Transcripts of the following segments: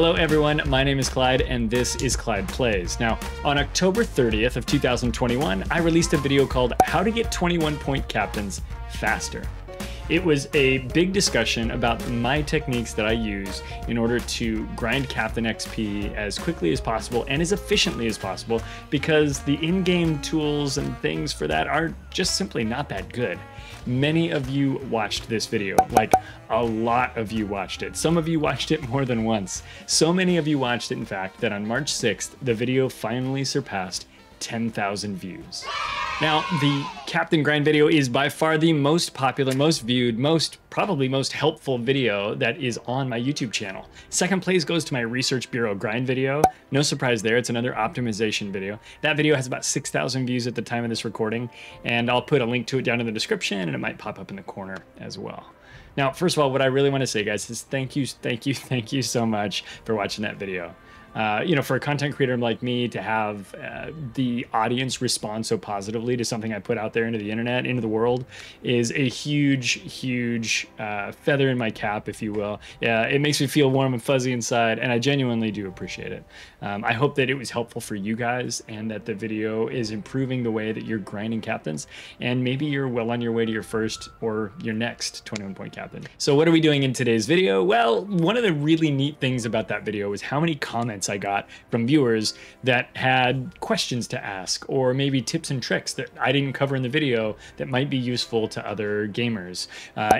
Hello everyone, my name is Clyde and this is Clyde Plays. Now, on October 30th of 2021, I released a video called How to Get 21-Point Captains Faster. It was a big discussion about my techniques that I use in order to grind Captain XP as quickly as possible and as efficiently as possible, because the in-game tools and things for that are just simply not that good. Many of you watched this video, like a lot of you watched it. Some of you watched it more than once. So many of you watched it, in fact, that on March 6th, the video finally surpassed 10,000 views. Now, the Captain Grind video is by far the most popular, most viewed, probably most helpful video that is on my YouTube channel. Second place goes to my Research Bureau Grind video. No surprise there, it's another optimization video. That video has about 6,000 views at the time of this recording, and I'll put a link to it down in the description, and it might pop up in the corner as well. Now, first of all, what I really want to say, guys, is thank you so much for watching that video. You know, for a content creator like me to have the audience respond so positively to something I put out there into the internet, into the world, is a huge feather in my cap, if you will. It makes me feel warm and fuzzy inside, and I genuinely do appreciate it. I hope that it was helpful for you guys and that the video is improving the way that you're grinding captains, and maybe you're well on your way to your first or your next 21-point captain. So what are we doing in today's video? Well, one of the really neat things about that video was how many comments I got from viewers that had questions to ask, or maybe tips and tricks that I didn't cover in the video that might be useful to other gamers.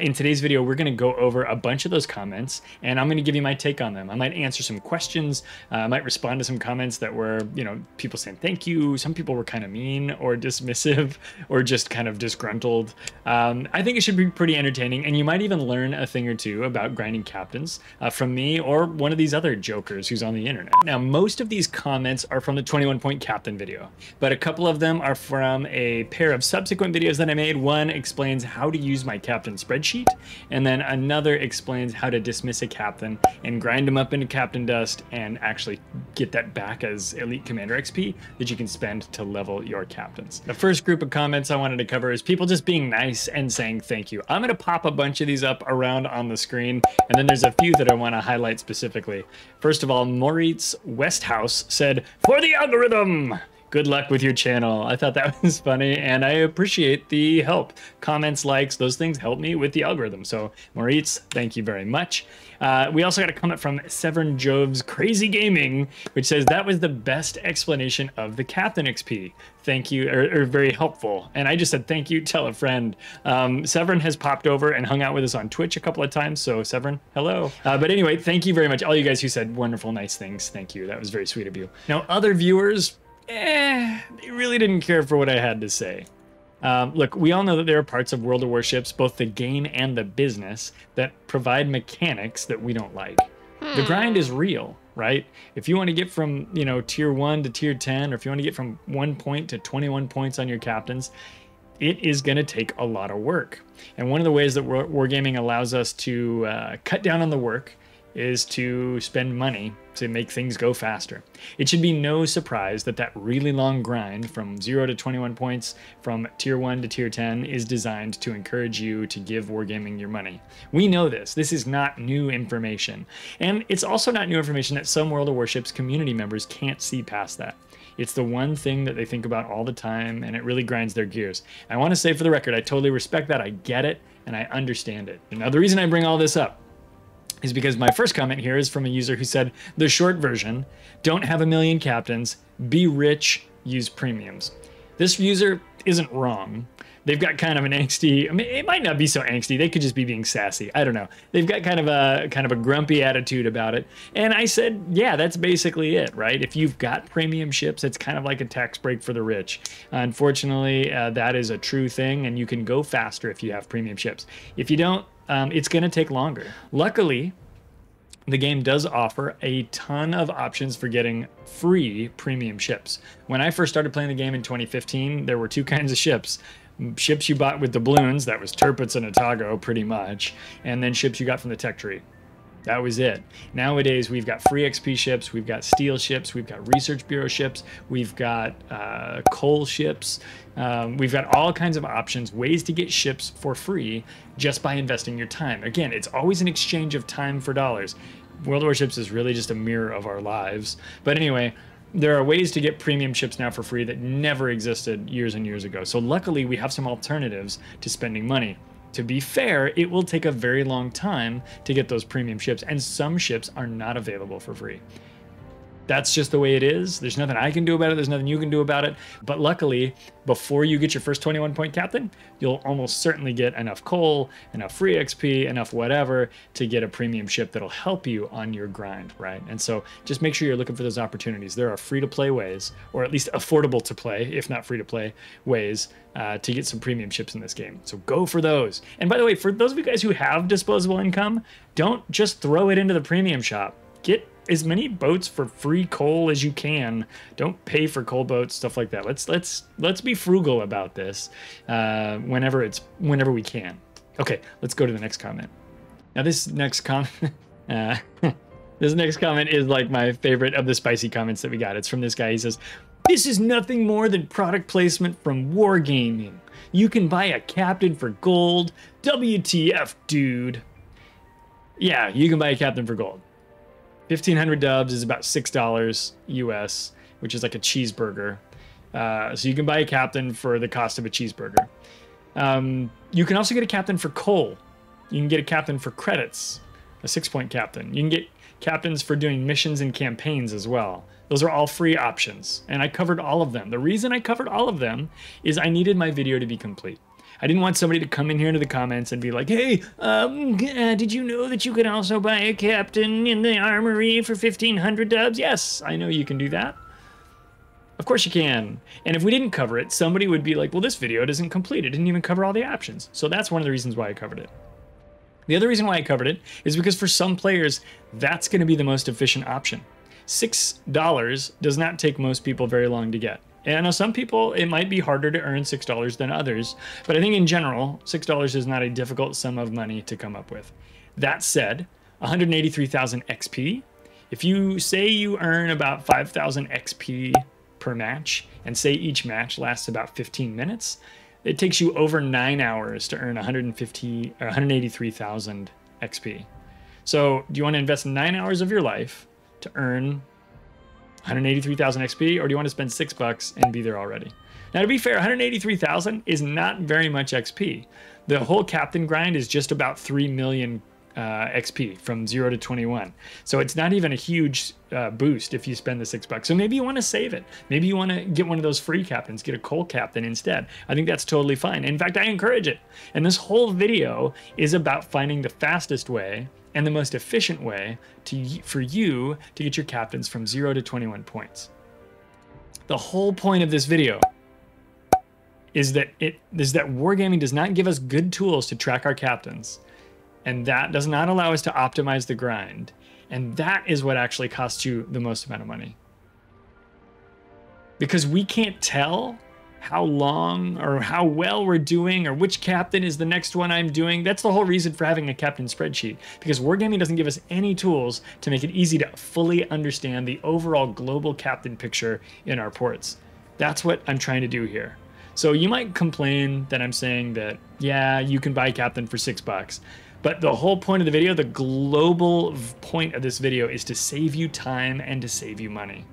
In today's video, we're going to go over a bunch of those comments, and I'm going to give you my take on them. I might answer some questions, I might respond to some comments that were, you know, people saying thank you. Some people were kind of mean or dismissive or just kind of disgruntled. I think it should be pretty entertaining, and you might even learn a thing or two about grinding captains from me or one of these other jokers who's on the internet. Now, most of these comments are from the 21-point captain video, but a couple of them are from a pair of subsequent videos that I made. One explains how to use my captain spreadsheet, and then another explains how to dismiss a captain and grind them up into captain dust and actually get that back as elite commander XP that you can spend to level your captains. The first group of comments I wanted to cover is people just being nice and saying thank you. I'm going to pop a bunch of these up around on the screen, and then there's a few that I want to highlight specifically. First of all, Moritz Westhouse said, "For the algorithm! Good luck with your channel." I thought that was funny, and I appreciate the help. Comments, likes, those things help me with the algorithm. So, Moritz, thank you very much. We also got a comment from Severn Jove's Crazy Gaming, which says, "That was the best explanation of the Captain XP. Thank you," or very helpful. And I just said, thank you, tell a friend. Severn has popped over and hung out with us on Twitch a couple of times. So Severn, hello. But anyway, thank you very much. All you guys who said wonderful, nice things. Thank you. That was very sweet of you. Now, other viewers, they really didn't care for what I had to say. Look, we all know that there are parts of World of Warships, both the game and the business, that provide mechanics that we don't like. The grind is real, right? If you want to get from, you know, tier 1 to tier 10, or if you want to get from 1 point to 21 points on your captains, it is going to take a lot of work. And one of the ways that Wargaming allows us to cut down on the work is to spend money to make things go faster. It should be no surprise that that really long grind from 0 to 21 points, from tier 1 to tier 10, is designed to encourage you to give Wargaming your money. We know this. This is not new information. And it's also not new information that some World of Warships community members can't see past that. It's the one thing that they think about all the time, and it really grinds their gears. I want to say for the record, I totally respect that. I get it, and I understand it. Now, the reason I bring all this up is because my first comment here is from a user who said, the short version, don't have a million captains, be rich, use premiums. This user isn't wrong. They've got kind of an angsty, I mean, it might not be so angsty, they could just be being sassy, I don't know. They've got kind of a grumpy attitude about it. And I said, yeah, that's basically it, right? If you've got premium ships, it's kind of like a tax break for the rich. Unfortunately, that is a true thing, and you can go faster if you have premium ships. If you don't, it's going to take longer. Luckily, the game does offer a ton of options for getting free premium ships. When I first started playing the game in 2015, there were two kinds of ships. Ships you bought with doubloons, that was Tirpitz and Otago pretty much, and then ships you got from the tech tree. That was it. Nowadays, we've got free XP ships, we've got steel ships, we've got Research Bureau ships, we've got coal ships, we've got all kinds of options, ways to get ships for free just by investing your time. Again, it's always an exchange of time for dollars. World Warships is really just a mirror of our lives. But anyway, there are ways to get premium ships now for free that never existed years and years ago. So luckily, we have some alternatives to spending money. To be fair, it will take a very long time to get those premium ships, and some ships are not available for free. That's just the way it is. There's nothing I can do about it. There's nothing you can do about it. But luckily, before you get your first 21-point captain, you'll almost certainly get enough coal, enough free XP, enough whatever to get a premium ship that'll help you on your grind, right? And so just make sure you're looking for those opportunities. There are free-to-play ways, or at least affordable to play, if not free-to-play ways, to get some premium ships in this game. So go for those. And by the way, for those of you guys who have disposable income, don't just throw it into the premium shop. Get as many boats for free coal as you can. Don't pay for coal boats, stuff like that. Let's be frugal about this whenever we can. Okay, let's go to the next comment. Now this next comment this next comment is like my favorite of the spicy comments that we got. It's from this guy. He says, "This is nothing more than product placement from Wargaming. You can buy a captain for gold. WTF, dude." Yeah, you can buy a captain for gold. 1,500 dubs is about $6 US, which is like a cheeseburger. So you can buy a captain for the cost of a cheeseburger. You can also get a captain for coal. You can get a captain for credits, a 6-point captain. You can get captains for doing missions and campaigns as well. Those are all free options, and I covered all of them. The reason I covered all of them is I needed my video to be complete. I didn't want somebody to come in here into the comments and be like, "Hey, did you know that you could also buy a captain in the armory for 1,500 dubs?" Yes, I know you can do that. Of course you can. And if we didn't cover it, somebody would be like, "Well, this video isn't complete. It didn't even cover all the options." So that's one of the reasons why I covered it. The other reason why I covered it is because for some players, that's going to be the most efficient option. $6 does not take most people very long to get. And I know some people, it might be harder to earn $6 than others, but I think in general, $6 is not a difficult sum of money to come up with. That said, 183,000 XP, if you say you earn about 5,000 XP per match, and say each match lasts about 15 minutes, it takes you over 9 hours to earn 183,000 XP. So do you want to invest 9 hours of your life to earn 183,000 XP, or do you want to spend $6 and be there already? Now, to be fair, 183,000 is not very much XP. The whole captain grind is just about 3 million XP from 0 to 21. So it's not even a huge boost if you spend the $6. So maybe you want to save it. Maybe you want to get one of those free captains, get a coal captain instead. I think that's totally fine. In fact, I encourage it. And this whole video is about finding the fastest way and the most efficient way for you to get your captains from 0 to 21 points. The whole point of this video is that Wargaming does not give us good tools to track our captains, and that does not allow us to optimize the grind, and that is what actually costs you the most amount of money. Because we can't tell how long or how well we're doing or which captain is the next one I'm doing. That's the whole reason for having a captain spreadsheet, because Wargaming doesn't give us any tools to make it easy to fully understand the overall global captain picture in our ports. That's what I'm trying to do here. So you might complain that I'm saying that, yeah, you can buy a captain for $6, but the whole point of the video, the global point of this video, is to save you time and to save you money.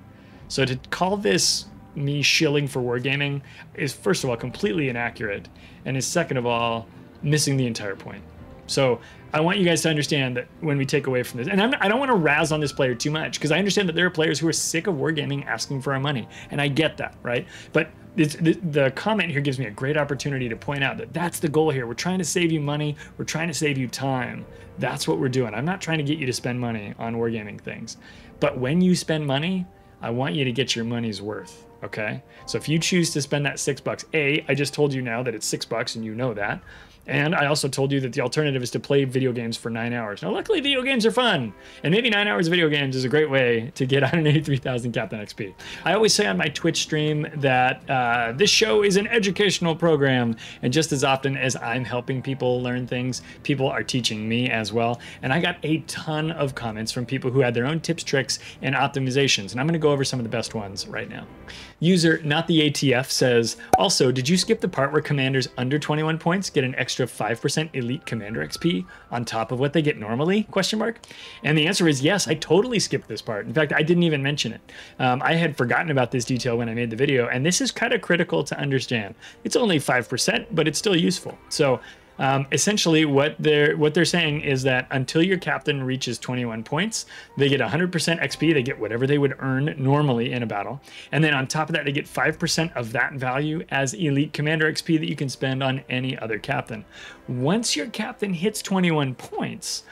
So to call this me shilling for Wargaming is, first of all, completely inaccurate, and is, second of all, missing the entire point. So I want you guys to understand that when we take away from this, and I don't want to razz on this player too much, because I understand that there are players who are sick of Wargaming asking for our money, and I get that, right? But the comment here gives me a great opportunity to point out that that's the goal here. We're trying to save you money. We're trying to save you time. That's what we're doing. I'm not trying to get you to spend money on Wargaming things. But when you spend money, I want you to get your money's worth. Okay, so if you choose to spend that $6, I just told you now that it's $6 and you know that. And I also told you that the alternative is to play video games for 9 hours. Now, luckily, video games are fun. And maybe 9 hours of video games is a great way to get 183,000 Captain XP. I always say on my Twitch stream that this show is an educational program. And just as often as I'm helping people learn things, people are teaching me as well. And I got a ton of comments from people who had their own tips, tricks, and optimizations. And I'm going to go over some of the best ones right now. User not the ATF says, also, did you skip the part where commanders under 21 points get an extra 5% elite commander XP on top of what they get normally? Question mark. And the answer is yes, I totally skipped this part. In fact, I didn't even mention it. I had forgotten about this detail when I made the video, and this is kind of critical to understand. It's only 5%, but it's still useful. So essentially what they're saying is that until your captain reaches 21 points, they get 100% XP. They get whatever they would earn normally in a battle. And then on top of that, they get 5% of that value as elite commander XP that you can spend on any other captain. Once your captain hits 21 points,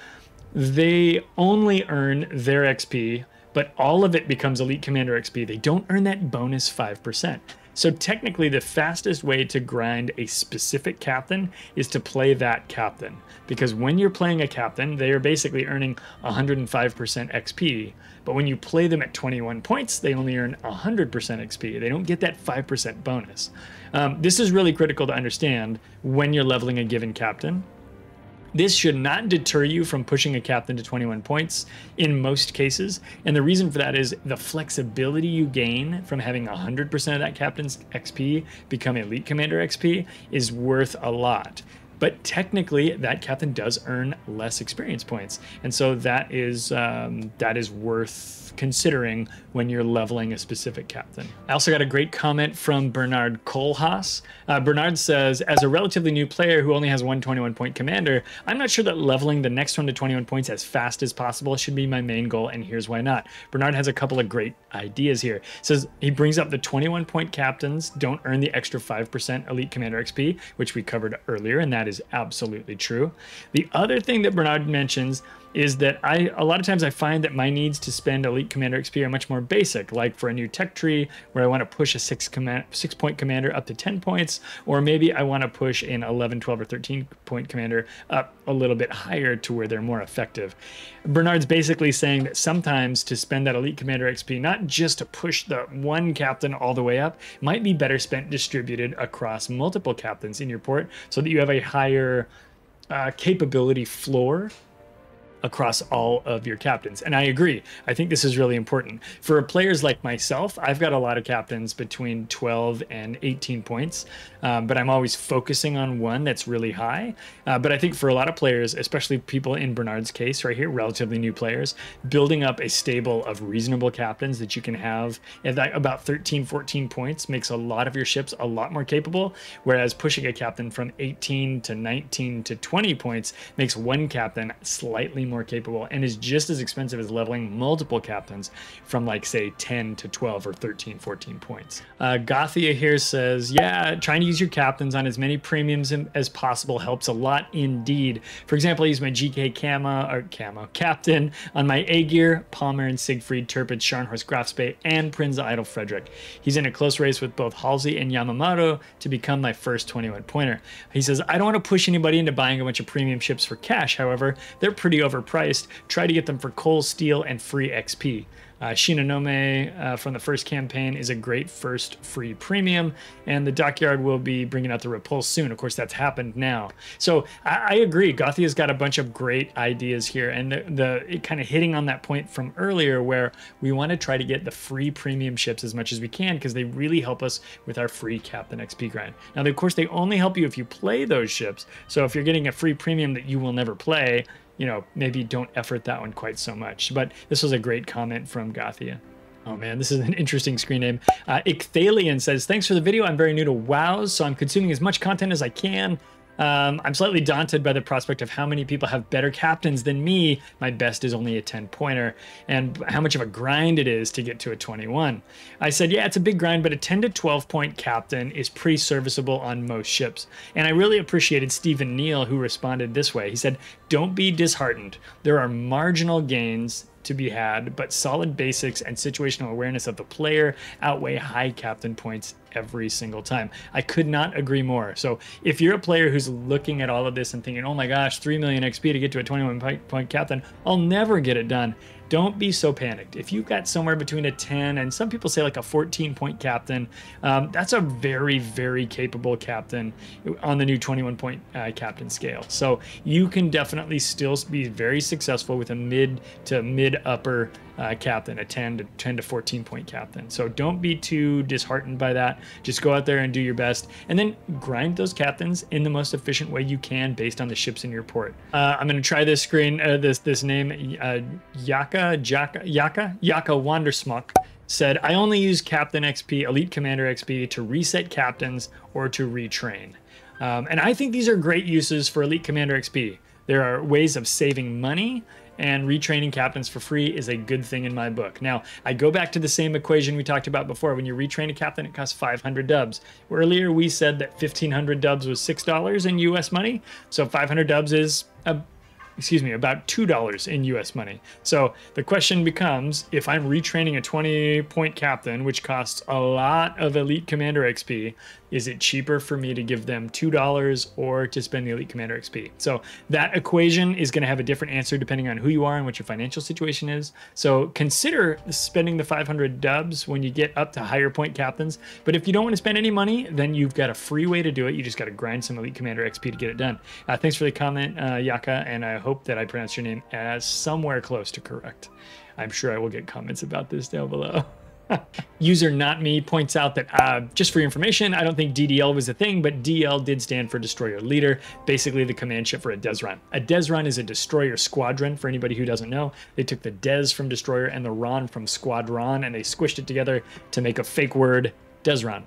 they only earn their XP, but all of it becomes elite commander XP. They don't earn that bonus 5%. So technically the fastest way to grind a specific captain is to play that captain. Because when you're playing a captain, they are basically earning 105% XP. But when you play them at 21 points, they only earn 100% XP. They don't get that 5% bonus. This is really critical to understand when you're leveling a given captain. This should not deter you from pushing a captain to 21 points in most cases. And the reason for that is the flexibility you gain from having 100% of that captain's XP become elite commander XP is worth a lot. But technically, that captain does earn less experience points. And so that is worth considering when you're leveling a specific captain. I also got a great comment from Bernard Kohlhaas. Bernard says, as a relatively new player who only has one 21-point commander, I'm not sure that leveling the next one to 21 points as fast as possible should be my main goal, and here's why not. Bernard has a couple of great ideas here. Says he brings up the 21-point captains don't earn the extra 5% elite commander XP, which we covered earlier, and that is absolutely true. The other thing that Bernard mentions is that a lot of times I find that my needs to spend elite commander XP are much more basic, like for a new tech tree where I want to push a 6-point commander up to 10 points, or maybe I want to push an 11, 12, or 13-point commander up a little bit higher to where they're more effective. Bernard's basically saying that sometimes to spend that elite commander XP, not just to push the one captain all the way up, might be better spent distributed across multiple captains in your port so that you have a higher capability floor across all of your captains. And I agree. I think this is really important. For players like myself, I've got a lot of captains between 12 and 18 points, but I'm always focusing on one that's really high. But I think for a lot of players, especially people in Bernard's case right here, relatively new players, building up a stable of reasonable captains that you can have at about 13, 14 points makes a lot of your ships a lot more capable, whereas pushing a captain from 18 to 19 to 20 points makes one captain slightly more capable and is just as expensive as leveling multiple captains from, like, say 10 to 12 or 13, 14 points. Gothia here says, yeah, trying to use your captains on as many premiums as possible helps a lot indeed. For example, I use my GK camo captain on my Aegir, Palmer and Siegfried, Tirpitz, Scharnhorst, Grafspate, and Prinz Idle Frederick. He's in a close race with both Halsey and Yamamoto to become my first 21 pointer. He says, I don't want to push anybody into buying a bunch of premium ships for cash, however, they're pretty overpriced. Try to get them for coal, steel, and free XP. Shinonome from the first campaign is a great first free premium, and the Dockyard will be bringing out the Repulse soon. Of course, that's happened now. So I agree. Gothia's got a bunch of great ideas here, and it kind of hitting on that point from earlier where we want to try to get the free premium ships as much as we can because they really help us with our free Captain XP grind. Now, of course, they only help you if you play those ships. So if you're getting a free premium that you will never play, you know, maybe don't effort that one quite so much. But this was a great comment from Gothia. Oh man, this is an interesting screen name. Icthalian says, thanks for the video. I'm very new to WoWs, so I'm consuming as much content as I can. I'm slightly daunted by the prospect of how many people have better captains than me. My best is only a 10-pointer, and how much of a grind it is to get to a 21. I said, yeah, it's a big grind, but a 10 to 12-point captain is pretty serviceable on most ships. And I really appreciated Stephen Neal, who responded this way. He said, don't be disheartened. There are marginal gains to be had, but solid basics and situational awareness of the player outweigh high captain points every single time. I could not agree more. So if you're a player who's looking at all of this and thinking, oh my gosh, 3 million XP to get to a 21-point captain, I'll never get it done. Don't be so panicked. If you've got somewhere between a 10 and some people say like a 14-point captain, that's a very, very capable captain on the new 21-point captain scale. So you can definitely still be very successful with a mid to mid-upper captain, a 10 to 14 point captain. So don't be too disheartened by that. Just go out there and do your best, and then grind those captains in the most efficient way you can based on the ships in your port. I'm going to try this screen, this name, Yaka Wandersmuck said, I only use Captain XP, Elite Commander XP to reset captains or to retrain. And I think these are great uses for Elite Commander XP. There are ways of saving money, and retraining captains for free is a good thing in my book. Now, I go back to the same equation we talked about before. When you retrain a captain, it costs 500 dubs. Earlier, we said that 1,500 dubs was $6 in US money. So 500 dubs is about $2 in US money. So the question becomes, if I'm retraining a 20-point captain, which costs a lot of Elite Commander XP, is it cheaper for me to give them $2 or to spend the Elite Commander XP? So that equation is going to have a different answer depending on who you are and what your financial situation is. So consider spending the 500 dubs when you get up to higher point captains. But if you don't want to spend any money, then you've got a free way to do it. You just got to grind some Elite Commander XP to get it done. Thanks for the comment, Yaka, and I hope that I pronounced your name as somewhere close to correct. I'm sure I will get comments about this down below. User Not Me points out that, just for your information, I don't think DDL was a thing, but DL did stand for Destroyer Leader, basically the command ship for a Desron. A Desron is a destroyer squadron, for anybody who doesn't know. They took the Des from Destroyer and the Ron from Squadron, and they squished it together to make a fake word, Desron.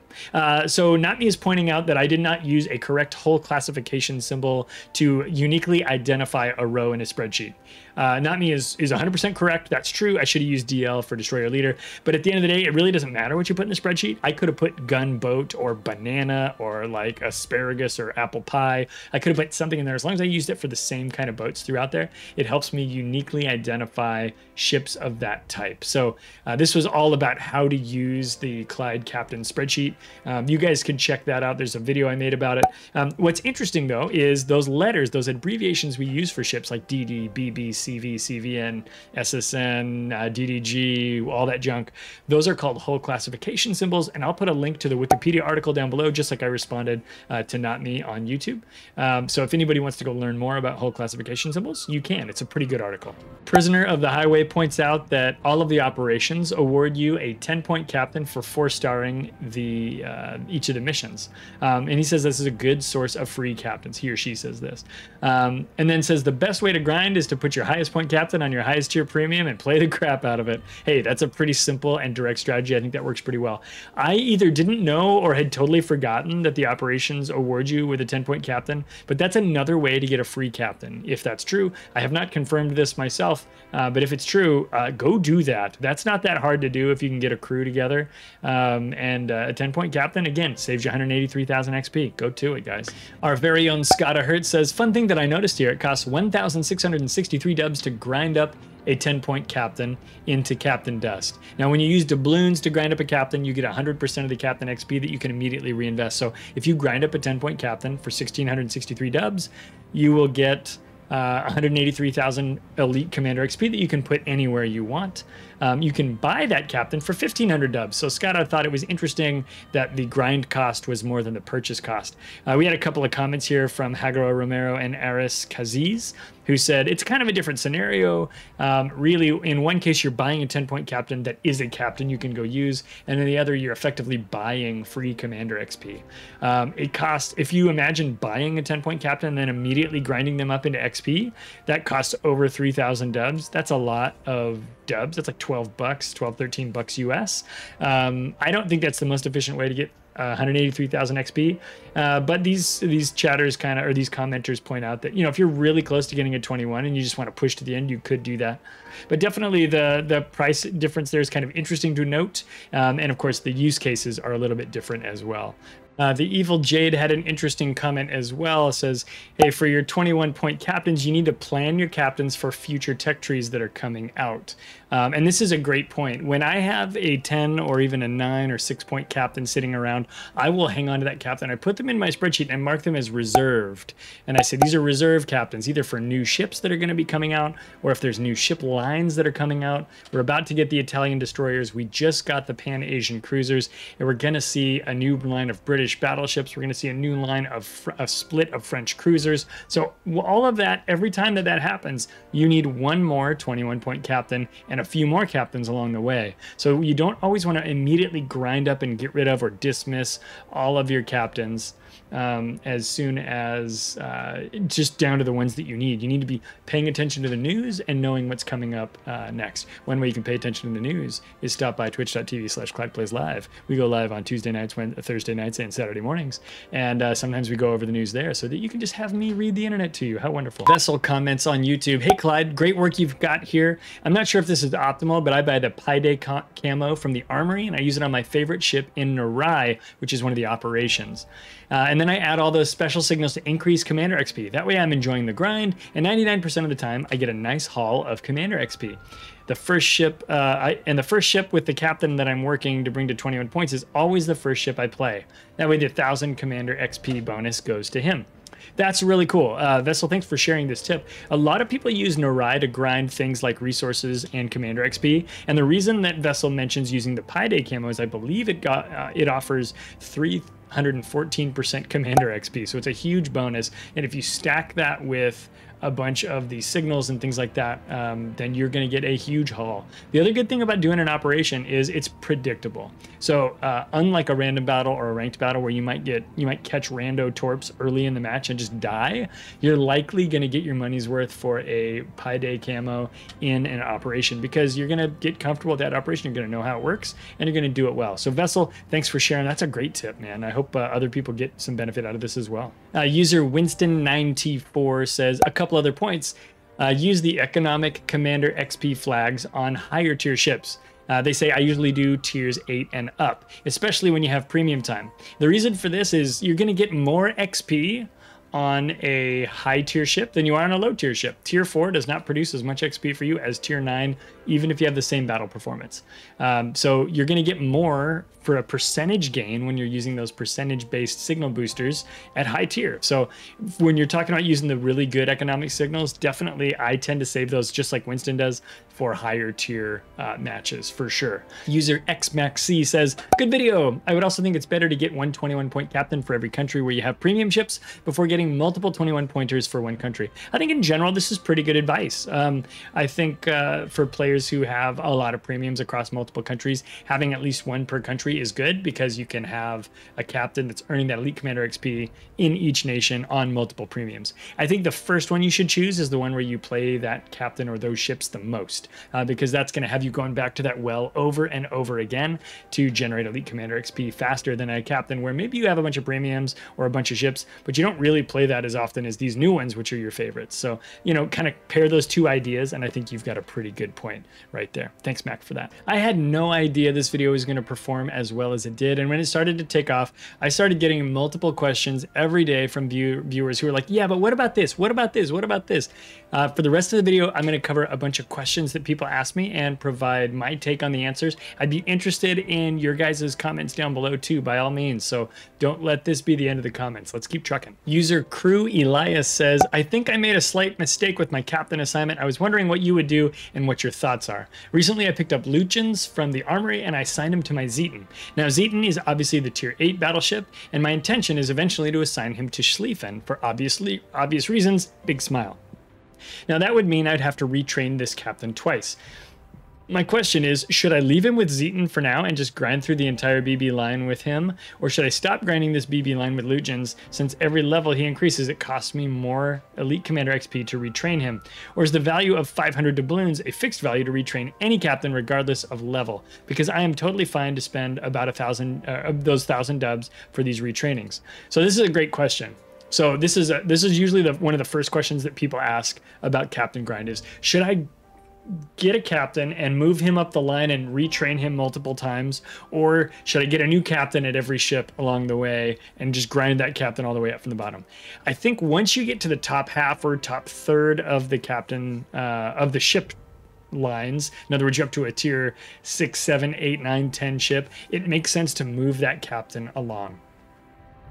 So Not Me is pointing out that I did not use a correct whole classification symbol to uniquely identify a row in a spreadsheet. Not Me is 100% correct. That's true. I should have used DL for Destroyer Leader. But at the end of the day, it really doesn't matter what you put in the spreadsheet. I could have put gunboat or banana or like asparagus or apple pie. I could have put something in there. As long as I used it for the same kind of boats throughout there, it helps me uniquely identify ships of that type. So this was all about how to use the Clyde Captain spreadsheet. You guys can check that out. There's a video I made about it. What's interesting though is those letters, those abbreviations we use for ships like DD, BB, CV, CVN, SSN, DDG, all that junk. Those are called whole classification symbols, and I'll put a link to the Wikipedia article down below, just like I responded to Not Me on YouTube. So if anybody wants to go learn more about whole classification symbols, you can. It's a pretty good article. Prisoner of the Highway points out that all of the operations award you a 10-point captain for 4-starring each of the missions. And he says this is a good source of free captains. He or she says this. And then says the best way to grind is to put your highest point captain on your highest tier premium and play the crap out of it. Hey, that's a pretty simple and direct strategy. I think that works pretty well. I either didn't know or had totally forgotten that the operations award you with a 10-point captain, but that's another way to get a free captain. If that's true, I have not confirmed this myself, but if it's true, go do that. That's not that hard to do if you can get a crew together. And a 10-point captain, again, saves you 183,000 XP. Go to it, guys. Our very own Scotta Hertz says, fun thing that I noticed here, it costs 1,663 dubs to grind up a 10-point captain into Captain Dust. Now, when you use doubloons to grind up a captain, you get 100% of the Captain XP that you can immediately reinvest. So if you grind up a 10-point captain for 1,663 dubs, you will get 183,000 Elite Commander XP that you can put anywhere you want. You can buy that captain for 1,500 dubs. So Scott, thought it was interesting that the grind cost was more than the purchase cost. We had a couple of comments here from Hagaro Romero and Aris Kaziz, who said it's kind of a different scenario. Really, in one case, you're buying a 10-point captain that is a captain you can go use, and in the other, you're effectively buying free Commander XP. It costs, if you imagine buying a 10-point captain and then immediately grinding them up into XP, that costs over 3,000 dubs. That's a lot of dubs. That's like 12 bucks, 12, 13 bucks US. I don't think that's the most efficient way to get 183,000 XP. But these chatters kind of, or these commenters point out that, you know, if you're really close to getting a 21 and you just want to push to the end, you could do that. But definitely the price difference there is kind of interesting to note. And of course, the use cases are a little bit different as well. The Evil Jade had an interesting comment as well. It says, hey, for your 21-point captains, you need to plan your captains for future tech trees that are coming out. And this is a great point. When I have a 10 or even a 9 or 6-point captain sitting around, I will hang on to that captain. I put them in my spreadsheet and mark them as reserved. And I say these are reserve captains, either for new ships that are going to be coming out, or if there's new ship lines that are coming out. We're about to get the Italian destroyers. We just got the Pan-Asian cruisers, and we're going to see a new line of British British battleships. We're going to see a new line of a split of French cruisers. So all of that, every time that happens, you need one more 21-point captain and a few more captains along the way. So you don't always want to immediately grind up and get rid of or dismiss all of your captains as soon as just down to the ones that you need. You need to be paying attention to the news and knowing what's coming up next. One way you can pay attention to the news is stop by twitch.tv/ClydePlaysLive. We go live on Tuesday nights, Thursday nights, and Saturday mornings. And sometimes we go over the news there so that you can just have me read the internet to you. How wonderful. Vessel comments on YouTube. Hey, Clyde, great work you've got here. I'm not sure if this is optimal, but I buy the Pi Day camo from the Armory, and I use it on my favorite ship in Narai, which is one of the operations. And then I add all those special signals to increase Commander XP. That way I'm enjoying the grind, and 99% of the time I get a nice haul of Commander XP. The first ship, the first ship with the captain that I'm working to bring to 21 points is always the first ship I play. That way the 1,000 Commander XP bonus goes to him. That's really cool. Vessel, thanks for sharing this tip. A lot of people use Narai to grind things like resources and Commander XP. And the reason that Vessel mentions using the Pi Day camo is I believe it offers 314% Commander XP. So it's a huge bonus. And if you stack that with a bunch of these signals and things like that, then you're going to get a huge haul. The other good thing about doing an operation is it's predictable. So unlike a random battle or a ranked battle where you might catch rando torps early in the match and just die, you're likely going to get your money's worth for a Pi Day camo in an operation because you're going to get comfortable with that operation. You're going to know how it works and you're going to do it well. So Vessel, thanks for sharing. That's a great tip, man. I hope other people get some benefit out of this as well. User Winston9T4 says a couple other points. Use the economic Commander XP flags on higher tier ships. They say I usually do tiers 8 and up, especially when you have premium time. The reason for this is you're going to get more XP on a high tier ship than you are on a low tier ship. Tier 4 does not produce as much XP for you as tier 9, even if you have the same battle performance. So you're going to get more for a percentage gain when you're using those percentage-based signal boosters at high tier. So when you're talking about using the really good economic signals, definitely I tend to save those just like Winston does for higher tier matches for sure. User XMaxC says, good video. I would also think it's better to get one 21-point captain for every country where you have premium ships before getting multiple 21 pointers for one country. I think in general, this is pretty good advice. I think for players who have a lot of premiums across multiple countries, having at least one per country is good because you can have a captain that's earning that elite commander XP in each nation on multiple premiums. I think the first one you should choose is the one where you play that captain or those ships the most, because that's going to have you going back to that well over and over again to generate elite commander XP faster than a captain where maybe you have a bunch of premiums or a bunch of ships, but you don't really play that as often as these new ones, which are your favorites. So, you know, kind of pair those two ideas, and I think you've got a pretty good point right there. Thanks, Mac, for that. I had no idea this video was going to perform as well as it did, and when it started to take off, I started getting multiple questions every day from viewers who were like, yeah, but what about this? What about this? What about this? For the rest of the video, I'm going to cover a bunch of questions that people ask me and provide my take on the answers. I'd be interested in your guys' comments down below too, by all means, so don't let this be the end of the comments. Let's keep trucking. User Crew Elias says, I think I made a slight mistake with my captain assignment. I was wondering what you would do and what your thoughts are. Recently, I picked up Lutyens from the Armory and I assigned him to my Zeton. Now, Zeton is obviously the tier 8 battleship, and my intention is eventually to assign him to Schlieffen for obvious reasons. Big smile. Now, that would mean I'd have to retrain this captain twice. My question is, should I leave him with Zeton for now and just grind through the entire BB line with him? Or should I stop grinding this BB line with Lutyens, since every level he increases, it costs me more elite commander XP to retrain him? Or is the value of 500 doubloons a fixed value to retrain any captain regardless of level? Because I am totally fine to spend about those 1,000 dubs for these retrainings. So this is a great question. So this is usually one of the first questions that people ask about captain grind is, should I get a captain and move him up the line and retrain him multiple times, or should I get a new captain at every ship along the way and just grind that captain all the way up from the bottom? I think once you get to the top half or top third of the captain of the ship lines, in other words, you're up to a tier 6, 7, 8, 9, 10 ship, it makes sense to move that captain along.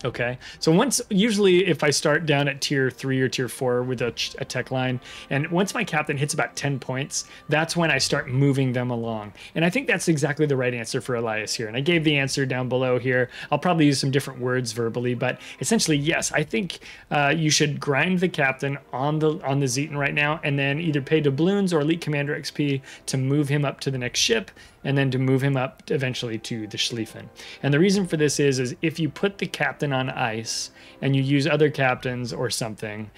Okay, so usually if I start down at tier 3 or tier 4 with a tech line, and once my captain hits about 10 points, that's when I start moving them along. And I think that's exactly the right answer for Elias here. And I gave the answer down below here. I'll probably use some different words verbally, but essentially, yes, I think you should grind the captain on the Zeton right now, and then either pay doubloons or elite commander XP to move him up to the next ship, and then to move him up eventually to the Schlieffen. And the reason for this is if you put the captain on ice and you use other captains or something,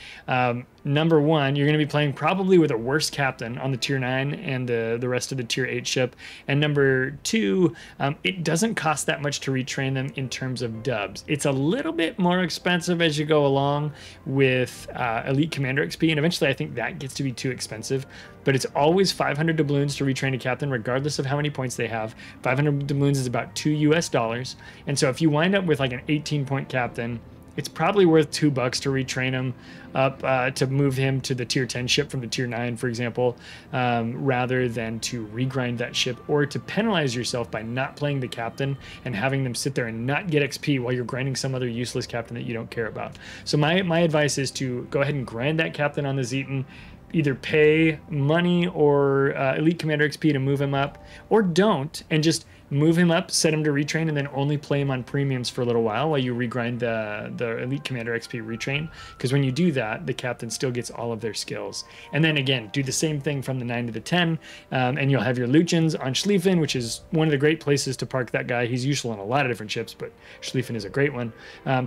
number one, you're going to be playing probably with a worse captain on the tier 9 and the rest of the tier 8 ship. And number two, it doesn't cost that much to retrain them in terms of dubs. It's a little bit more expensive as you go along with elite commander XP, and eventually I think that gets to be too expensive. But it's always 500 doubloons to retrain a captain, regardless of how many points they have. 500 doubloons is about $2 US. And so if you wind up with like an 18-point captain, it's probably worth $2 to retrain him up to move him to the tier 10 ship from the tier 9, for example, rather than to regrind that ship or to penalize yourself by not playing the captain and having them sit there and not get XP while you're grinding some other useless captain that you don't care about. So my advice is to go ahead and grind that captain on the Zeton, either pay money or elite commander XP to move him up, or don't, and just move him up, set him to retrain, and then only play him on premiums for a little while you regrind the elite commander XP retrain. Because when you do that, the captain still gets all of their skills. And then again, do the same thing from the 9 to the 10, and you'll have your Luchens on Schlieffen, which is one of the great places to park that guy. He's useful on a lot of different ships, but Schlieffen is a great one.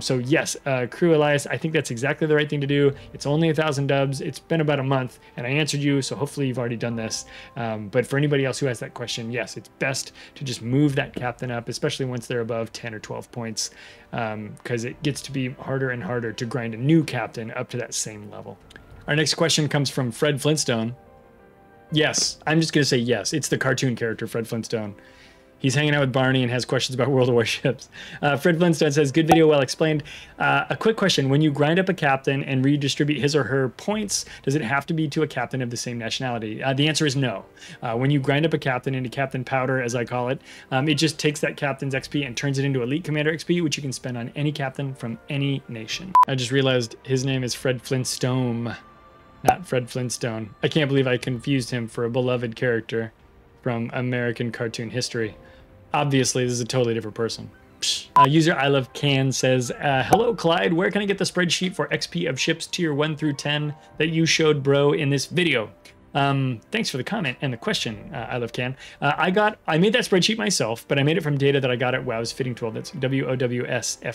So yes, Crew Elias, I think that's exactly the right thing to do. It's only 1,000 dubs. It's been about a month, and I answered you, so hopefully you've already done this. But for anybody else who has that question, yes, it's best to just move that captain up, especially once they're above 10 or 12 points, because it gets to be harder and harder to grind a new captain up to that same level. Our next question comes from Fred Flintstone. Yes, I'm just going to say yes. It's the cartoon character, Fred Flintstone. He's hanging out with Barney and has questions about World of Warships. Fred Flintstone says, good video, well explained. A quick question. When you grind up a captain and redistribute his or her points, does it have to be to a captain of the same nationality? The answer is no. When you grind up a captain into captain powder, as I call it, it just takes that captain's XP and turns it into elite commander XP, which you can spend on any captain from any nation. I just realized his name is Fred Flintstone, not Fred Flintstone. I can't believe I confused him for a beloved character from American cartoon history. Obviously, this is a totally different person. User I Love Can says, hello, Clyde. Where can I get the spreadsheet for XP of ships tier 1 through 10 that you showed, bro, in this video? Thanks for the comment and the question, I Love Can. I made that spreadsheet myself, but I made it from data that I got at WoW's Fitting Tool. That's WOWSFT.com.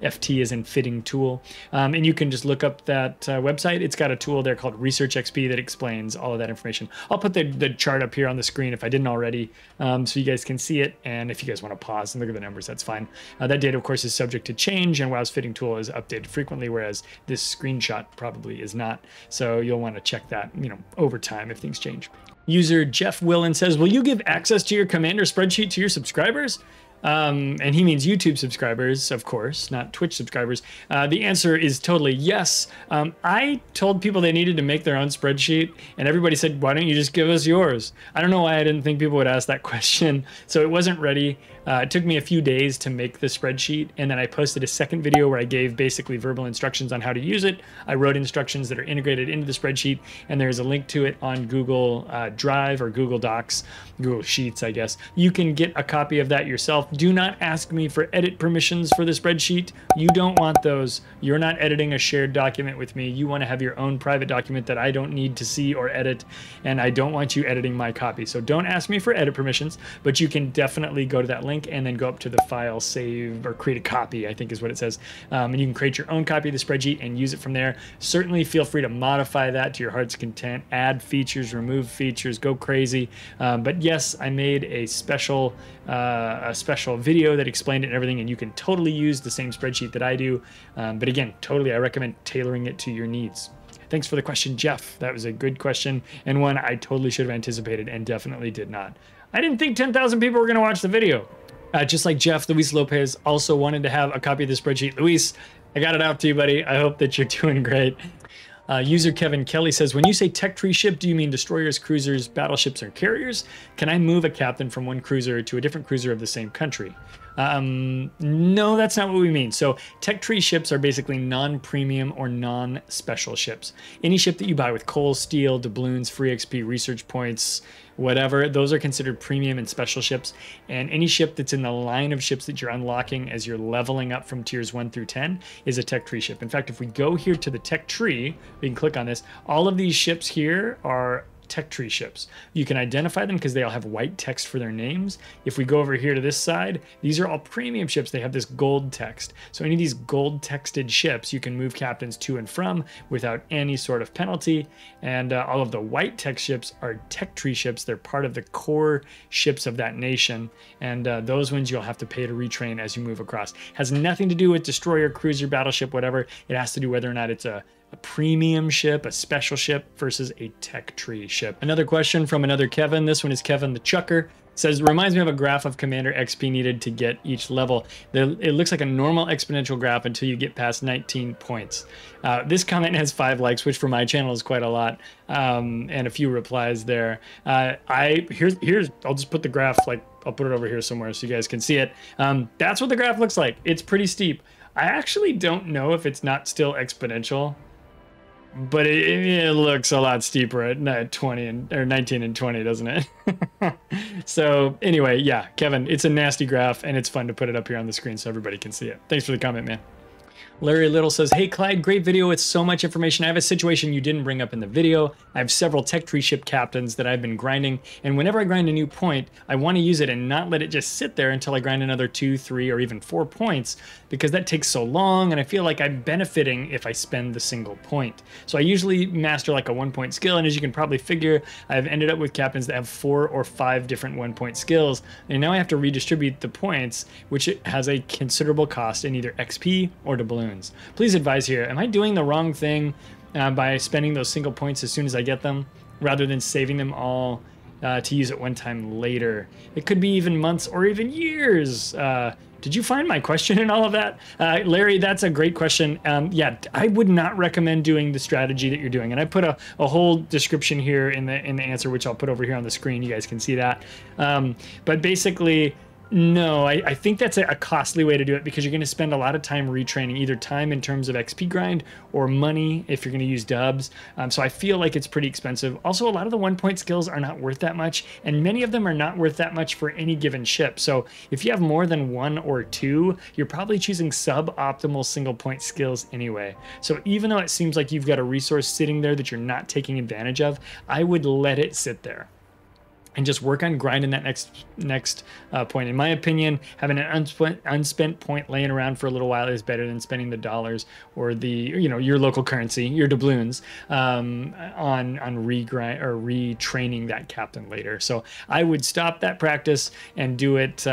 FT is in fitting tool. And you can just look up that website. It's got a tool there called Research XP that explains all of that information. I'll put the chart up here on the screen if I didn't already, so you guys can see it. And if you guys want to pause and look at the numbers, that's fine. That data, of course, is subject to change, and WoW's Fitting Tool is updated frequently, whereas this screenshot probably is not. So you'll want to check that, over time if things change. User Jeff Willen says, will you give access to your commander spreadsheet to your subscribers? And he means YouTube subscribers, of course, not Twitch subscribers. The answer is totally yes. I told people they needed to make their own spreadsheet, and everybody said, why don't you just give us yours? I don't know why I didn't think people would ask that question, so it wasn't ready. It took me a few days to make the spreadsheet, and then I posted a second video where I gave basically verbal instructions on how to use it. I wrote instructions that are integrated into the spreadsheet, and there's a link to it on Google Drive or Google Docs, Google Sheets, I guess. You can get a copy of that yourself. Do not ask me for edit permissions for the spreadsheet. You don't want those. You're not editing a shared document with me. You want to have your own private document that I don't need to see or edit, and I don't want you editing my copy. So don't ask me for edit permissions, but you can definitely go to that link and then go up to the file, save, or create a copy, I think is what it says. And you can create your own copy of the spreadsheet and use it from there. Certainly feel free to modify that to your heart's content, add features, remove features, go crazy. But yes, I made a special video that explained it and everything, and you can totally use the same spreadsheet that I do. But again, totally, I recommend tailoring it to your needs. Thanks for the question, Jeff. That was a good question, and one I totally should have anticipated and definitely did not. I didn't think 10,000 people were going to watch the video. Just like Jeff, Luis Lopez also wanted to have a copy of the spreadsheet. Luis, I got it out to you, buddy. I hope that you're doing great. User Kevin Kelly says, when you say tech tree ship, do you mean destroyers, cruisers, battleships, or carriers? Can I move a captain from one cruiser to a different cruiser of the same country? No, that's not what we mean. So tech tree ships are basically non-premium or non-special ships. Any ship that you buy with coal, steel, doubloons, free XP, research points, whatever, those are considered premium and special ships. And any ship that's in the line of ships that you're unlocking as you're leveling up from tiers 1 through 10 is a tech tree ship. In fact, if we go here to the tech tree, we can click on this. All of these ships here are tech tree ships. You can identify them because they all have white text for their names. If we go over here to this side, these are all premium ships. They have this gold text. So any of these gold texted ships, you can move captains to and from without any sort of penalty. And all of the white text ships are tech tree ships. They're part of the core ships of that nation. And those ones you'll have to pay to retrain as you move across. Has nothing to do with destroyer, cruiser, battleship, whatever. It has to do whether or not it's a premium ship, a special ship versus a tech tree ship. Another question from another Kevin. This one is Kevin the Chucker. Says, reminds me of a graph of commander XP needed to get each level. It looks like a normal exponential graph until you get past 19 points. This comment has 5 likes, which for my channel is quite a lot, and a few replies there. Here's I'll just put the graph, like I'll put it over here somewhere so you guys can see it. That's what the graph looks like. It's pretty steep. I actually don't know if it's not still exponential, but it looks a lot steeper at 20 or 19 and 20, doesn't it? So anyway, yeah, Kevin, it's a nasty graph and it's fun to put it up here on the screen so everybody can see it. Thanks for the comment, man. Larry Little says, hey Clyde, great video with so much information. I have a situation you didn't bring up in the video. I have several tech tree ship captains that I've been grinding, and whenever I grind a new point, I want to use it and not let it just sit there until I grind another 2, 3, or even 4 points, because that takes so long and I feel like I'm benefiting if I spend the single point. So I usually master like a 1-point skill, and as you can probably figure, I've ended up with captains that have 4 or 5 different 1-point skills, and now I have to redistribute the points, which has a considerable cost in either XP or doubloons. Please advise here, am I doing the wrong thing by spending those single points as soon as I get them, rather than saving them all to use at one time later? It could be even months or even years. Did you find my question in all of that? Larry, that's a great question. Yeah, I would not recommend doing the strategy that you're doing. And I put a whole description here in the answer, which I'll put over here on the screen. You guys can see that. But basically, no, I think that's a costly way to do it, because you're going to spend a lot of time retraining, either time in terms of XP grind or money if you're going to use dubs. So I feel like it's pretty expensive. Also, a lot of the 1-point skills are not worth that much, and many of them are not worth that much for any given ship. So if you have more than 1 or 2, you're probably choosing suboptimal single-point skills anyway. So even though it seems like you've got a resource sitting there that you're not taking advantage of, I would let it sit there and just work on grinding that next point. In my opinion, having an unspent point laying around for a little while is better than spending the dollars or the, your local currency, your doubloons, on regrind or retraining that captain later. So I would stop that practice and do it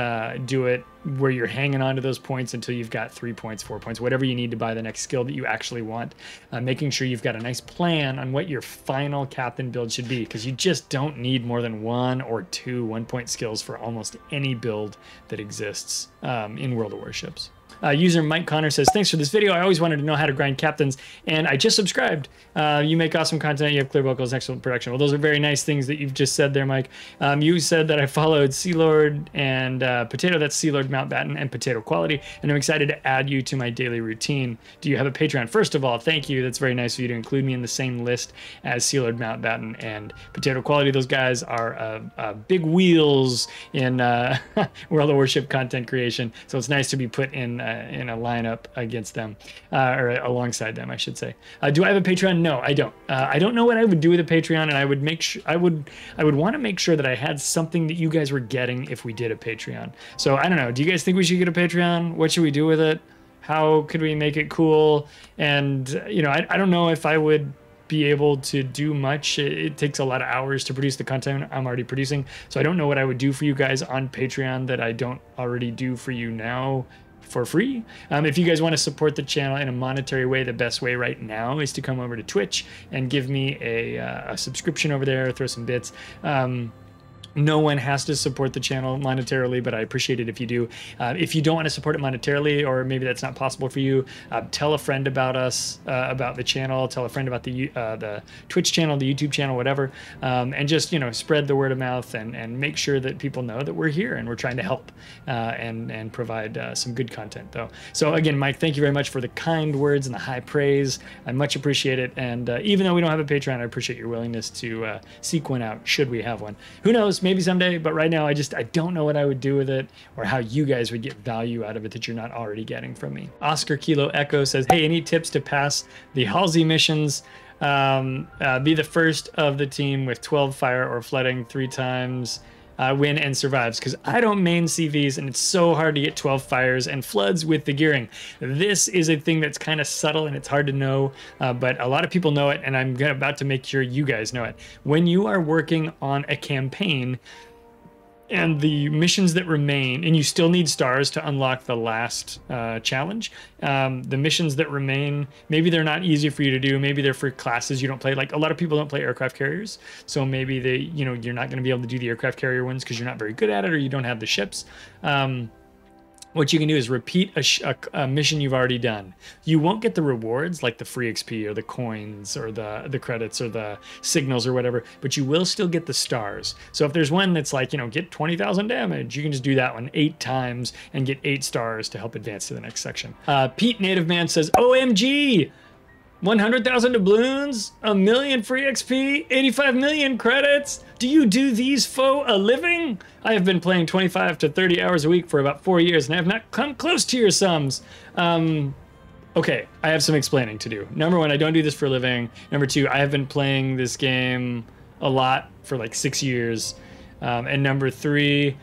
where you're hanging on to those points until you've got 3 points, 4 points, whatever you need to buy the next skill that you actually want. Making sure you've got a nice plan on what your final captain build should be, because you just don't need more than 1 or 2 1-point skills for almost any build that exists in World of Warships. User Mike Connor says, thanks for this video. I always wanted to know how to grind captains, and I just subscribed. You make awesome content. You have clear vocals, excellent production. Well, those are very nice things that you've just said there, Mike. You said that I followed Sea Lord and Potato, that's Sea Lord Mountbatten, and Potato Quality, and I'm excited to add you to my daily routine. Do you have a Patreon? First of all, thank you. That's very nice of you to include me in the same list as Sea Lord Mountbatten and Potato Quality. Those guys are big wheels in World of Warship content creation, so it's nice to be put in a lineup against them, or alongside them, I should say. Do I have a Patreon? No, I don't. I don't know what I would do with a Patreon, and I would make sure I would want to make sure that I had something that you guys were getting if we did a Patreon. So I don't know. Do you guys think we should get a Patreon? What should we do with it? How could we make it cool? And I don't know if I would be able to do much. It takes a lot of hours to produce the content I'm already producing, so I don't know what I would do for you guys on Patreon that I don't already do for you now for free. If you guys want to support the channel in a monetary way, the best way right now is to come over to Twitch and give me a subscription over there, throw some bits. No one has to support the channel monetarily, but I appreciate it if you do. If you don't want to support it monetarily, or maybe that's not possible for you, tell a friend about us, about the channel. Tell a friend about the Twitch channel, the YouTube channel, whatever, and just spread the word of mouth and make sure that people know that we're here and we're trying to help and provide some good content, though. So again, Mike, thank you very much for the kind words and the high praise. I much appreciate it. And even though we don't have a Patreon, I appreciate your willingness to seek one out should we have one. Who knows? Maybe someday, but right now I don't know what I would do with it or how you guys would get value out of it that you're not already getting from me. Oscar Kilo Echo says, hey, any tips to pass the Halsey missions? Be the first of the team with 12 fire or flooding 3 times, win and survives, because I don't main CVs and it's so hard to get 12 fires and floods with the gearing. This is a thing that's kind of subtle and it's hard to know, but a lot of people know it, and I'm about to make sure you guys know it. When you are working on a campaign and the missions that remain, and you still need stars to unlock the last challenge, the missions that remain, maybe they're not easy for you to do, maybe they're for classes you don't play. Like a lot of people don't play aircraft carriers, so maybe you're not going to be able to do the aircraft carrier ones because you're not very good at it or you don't have the ships. What you can do is repeat a mission you've already done. You won't get the rewards like the free XP or the coins or the credits or the signals or whatever, but you will still get the stars. So if there's one that's like, get 20,000 damage, you can just do that one 8 times and get 8 stars to help advance to the next section. Pete Native Man says, OMG! 100,000 doubloons, 1 million free XP, 85 million credits. Do you do these for a living? I have been playing 25 to 30 hours a week for about 4 years and I have not come close to your sums. Okay, I have some explaining to do. Number 1, I don't do this for a living. Number 2, I have been playing this game a lot for like 6 years. And number 3,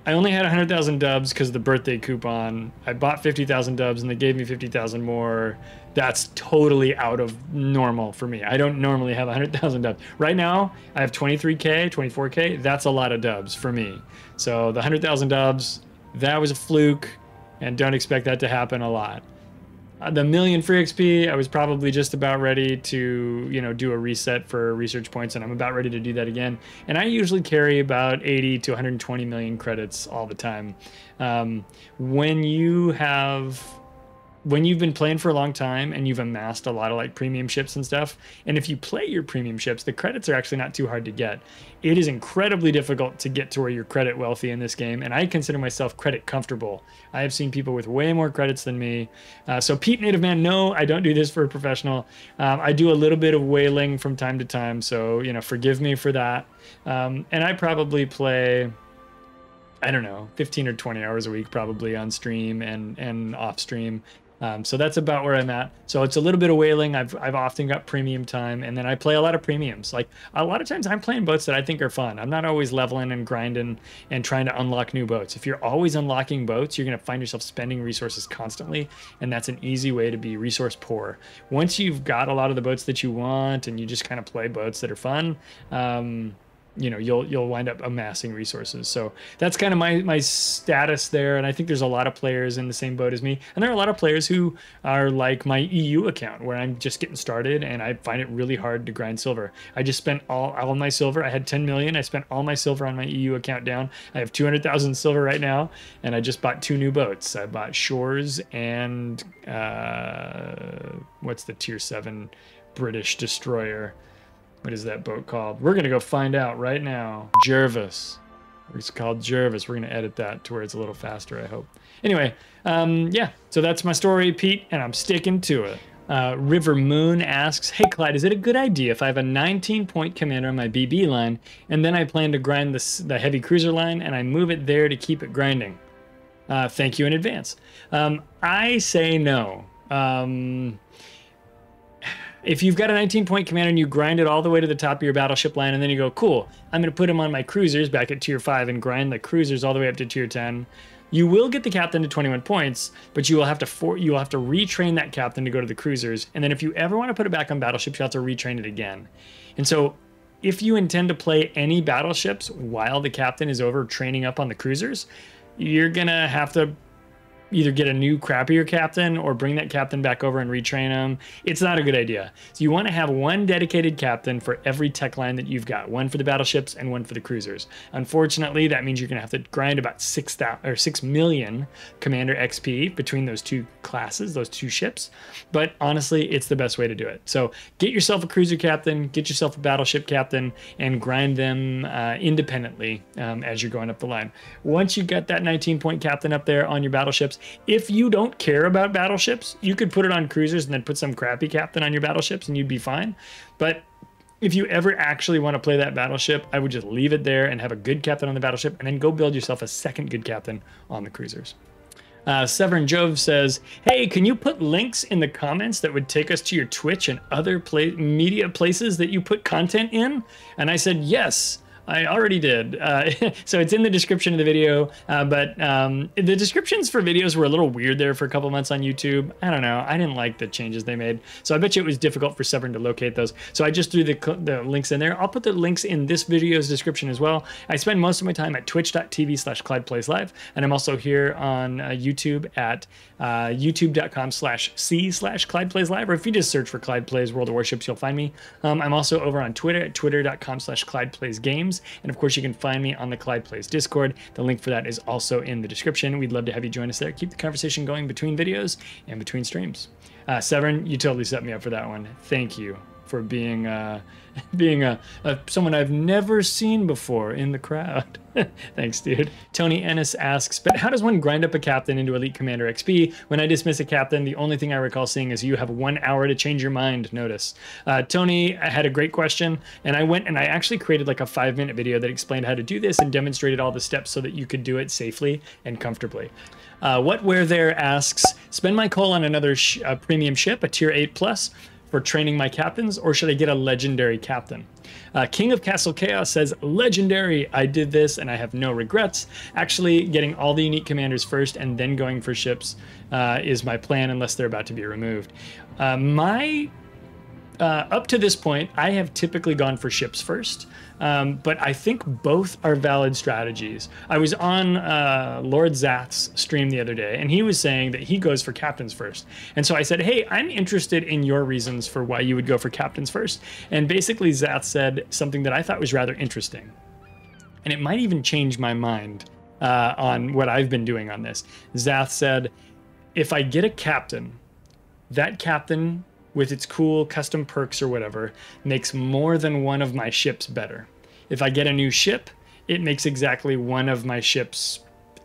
I only had 100,000 dubs because of the birthday coupon. I bought 50,000 dubs and they gave me 50,000 more. That's totally out of normal for me. I don't normally have 100,000 dubs. Right now, I have 23K, 24K. That's a lot of dubs for me. So the 100,000 dubs, that was a fluke, and don't expect that to happen a lot. The 1 million free XP, I was probably just about ready to, do a reset for research points, and I'm about ready to do that again. And I usually carry about 80 to 120 million credits all the time. When you've been playing for a long time and you've amassed a lot of like premium ships and stuff, and if you play your premium ships, the credits are actually not too hard to get. It is incredibly difficult to get to where you're credit wealthy in this game, and I consider myself credit comfortable. I have seen people with way more credits than me. So Pete Native Man, no, I don't do this for a professional. I do a little bit of whaling from time to time, so forgive me for that. And I probably play, I don't know, 15 or 20 hours a week probably on stream and off stream. So that's about where I'm at. So it's a little bit of whaling. I've often got premium time, and then I play a lot of premiums. Like a lot of times I'm playing boats that I think are fun. I'm not always leveling and grinding and trying to unlock new boats. If you're always unlocking boats, you're going to find yourself spending resources constantly, and that's an easy way to be resource poor. Once you've got a lot of the boats that you want and you just kind of play boats that are fun, you'll wind up amassing resources. So that's kind of my status there, and I think there's a lot of players in the same boat as me, and there are a lot of players who are like my EU account where I'm just getting started and I find it really hard to grind silver. I just spent all my silver. I had 10 million. I spent all my silver on my EU account down. I have 200,000 silver right now, and I just bought 2 new boats. I bought Shores and what's the tier 7 British destroyer? What is that boat called? We're going to go find out right now. Jervis. It's called Jervis. We're going to edit that to where it's a little faster, I hope. Anyway, yeah, so that's my story, Pete, and I'm sticking to it. River Moon asks, hey, Clyde, is it a good idea if I have a 19-point commander on my BB line, and then I plan to grind the heavy cruiser line, and I move it there to keep it grinding? Thank you in advance. I say no. If you've got a 19-point commander and you grind it all the way to the top of your battleship line, and then you go, cool, I'm going to put him on my cruisers back at tier 5 and grind the cruisers all the way up to tier 10, you will get the captain to 21 points, but you will have to retrain that captain to go to the cruisers, and then if you ever want to put it back on battleships, you have to retrain it again. And so if you intend to play any battleships while the captain is over training up on the cruisers, you're going to have to either get a new crappier captain or bring that captain back over and retrain him. It's not a good idea. So you want to have one dedicated captain for every tech line that you've got, one for the battleships and one for the cruisers. Unfortunately, that means you're going to have to grind about 6 million commander XP between those two classes, those two ships. But honestly, it's the best way to do it. So get yourself a cruiser captain, get yourself a battleship captain, and grind them independently as you're going up the line. Once you've got that 19-point captain up there on your battleships, if you don't care about battleships, you could put it on cruisers and then put some crappy captain on your battleships and you'd be fine. But if you ever actually want to play that battleship, I would just leave it there and have a good captain on the battleship and then go build yourself a second good captain on the cruisers. Severin Jove says, hey, can you put links in the comments that would take us to your Twitch and other media places that you put content in? And I said, yes. I already did. So it's in the description of the video, but the descriptions for videos were a little weird there for a couple months on YouTube. I don't know. I didn't like the changes they made. So I bet you it was difficult for Severin to locate those. So I just threw the links in there. I'll put the links in this video's description as well. I spend most of my time at twitch.tv/ClydePlaysLive, and I'm also here on YouTube at youtube.com/c/ClydePlaysLive, or if you just search for Clyde Plays World of Warships, you'll find me. I'm also over on Twitter at twitter.com/ClydePlaysGames. And of course, you can find me on the Clyde Plays Discord. The link for that is also in the description. We'd love to have you join us there. Keep the conversation going between videos and between streams. Severin, you totally set me up for that one. Thank you for being someone I've never seen before in the crowd. Thanks, dude. Tony Ennis asks, but how does one grind up a captain into Elite Commander XP? When I dismiss a captain, the only thing I recall seeing is you have 1 hour to change your mind notice. Tony had a great question, and I went and I actually created like a 5-minute video that explained how to do this and demonstrated all the steps so that you could do it safely and comfortably. What Where There asks, spend my coal on another premium ship, a tier 8+, for training my captains, or should I get a legendary captain? King of Castle Chaos says, legendary, I did this and I have no regrets. Actually, getting all the unique commanders first and then going for ships is my plan unless they're about to be removed. Up to this point, I have typically gone for ships first, but I think both are valid strategies. I was on Lord Zath's stream the other day, and he was saying that he goes for captains first. And so I said, hey, I'm interested in your reasons for why you would go for captains first. And basically, Zath said something that I thought was rather interesting. And it might even change my mind on what I've been doing on this. Zath said, if I get a captain, that captain, with its cool custom perks or whatever, makes more than one of my ships better. If I get a new ship, it makes exactly one of my ships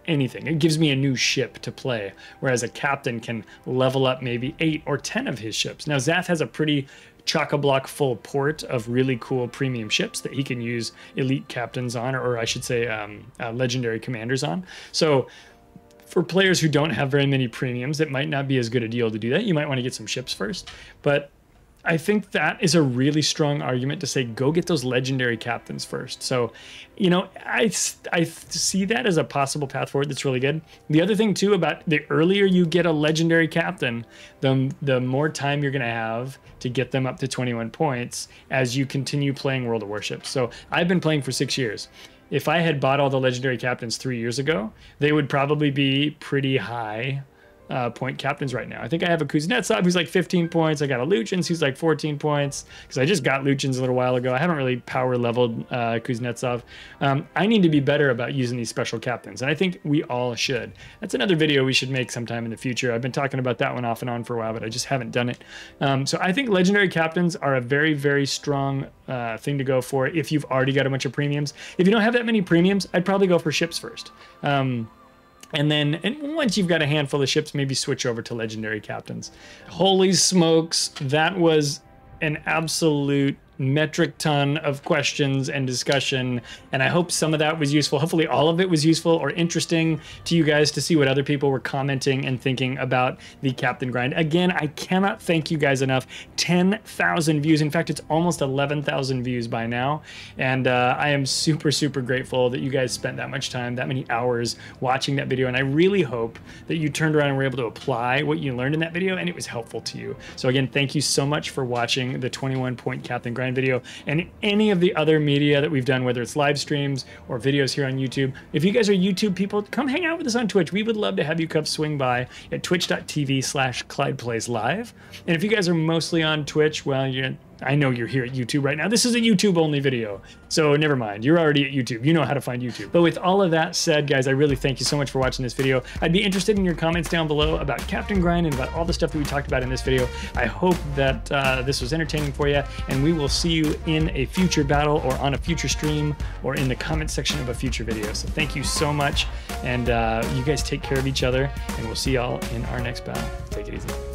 anything. It gives me a new ship to play, whereas a captain can level up maybe 8 or 10 of his ships. Now, Zath has a pretty chock-a-block full port of really cool premium ships that he can use elite captains on, or I should say legendary commanders on. So for players who don't have very many premiums, it might not be as good a deal to do that. You might want to get some ships first. But I think that is a really strong argument to say, go get those legendary captains first. So, you know, I see that as a possible path forward that's really good. The other thing, too, about the earlier you get a legendary captain, the more time you're going to have to get them up to 21 points as you continue playing World of Warships. So I've been playing for 6 years. If I had bought all the legendary captains 3 years ago, they would probably be pretty high point captains right now. I think I have a Kuznetsov who's like 15 points. I got a Luchins who's like 14 points because I just got Luchins a little while ago. I haven't really power leveled Kuznetsov. I need to be better about using these special captains, and I think we all should. That's another video we should make sometime in the future. I've been talking about that one off and on for a while, but I just haven't done it. So I think legendary captains are a very, very strong thing to go for if you've already got a bunch of premiums. If you don't have that many premiums, I'd probably go for ships first. And once you've got a handful of ships, maybe switch over to legendary captains. Holy smokes, that was an absolute metric ton of questions and discussion, and I hope some of that was useful. Hopefully all of it was useful or interesting to you guys to see what other people were commenting and thinking about the captain grind. Again, I cannot thank you guys enough. 10,000 views. In fact, it's almost 11,000 views by now, and I am super, super grateful that you guys spent that much time, that many hours watching that video, and I really hope that you turned around and were able to apply what you learned in that video and it was helpful to you. So again, thank you so much for watching the 21 point captain grind. Grind video, and any of the other media that we've done, whether it's live streams or videos here on YouTube. If you guys are YouTube people, come hang out with us on Twitch. We would love to have you come swing by at twitch.tv/ClydePlaysLive. And if you guys are mostly on Twitch, well, I know you're here at YouTube right now. This is a YouTube only video, so never mind. You're already at YouTube. You know how to find YouTube. But with all of that said, guys, I really thank you so much for watching this video. I'd be interested in your comments down below about Captain Grind and about all the stuff that we talked about in this video. I hope that this was entertaining for you, and we will see you in a future battle or on a future stream or in the comment section of a future video. So thank you so much, and you guys take care of each other, and we'll see y'all in our next battle. Take it easy.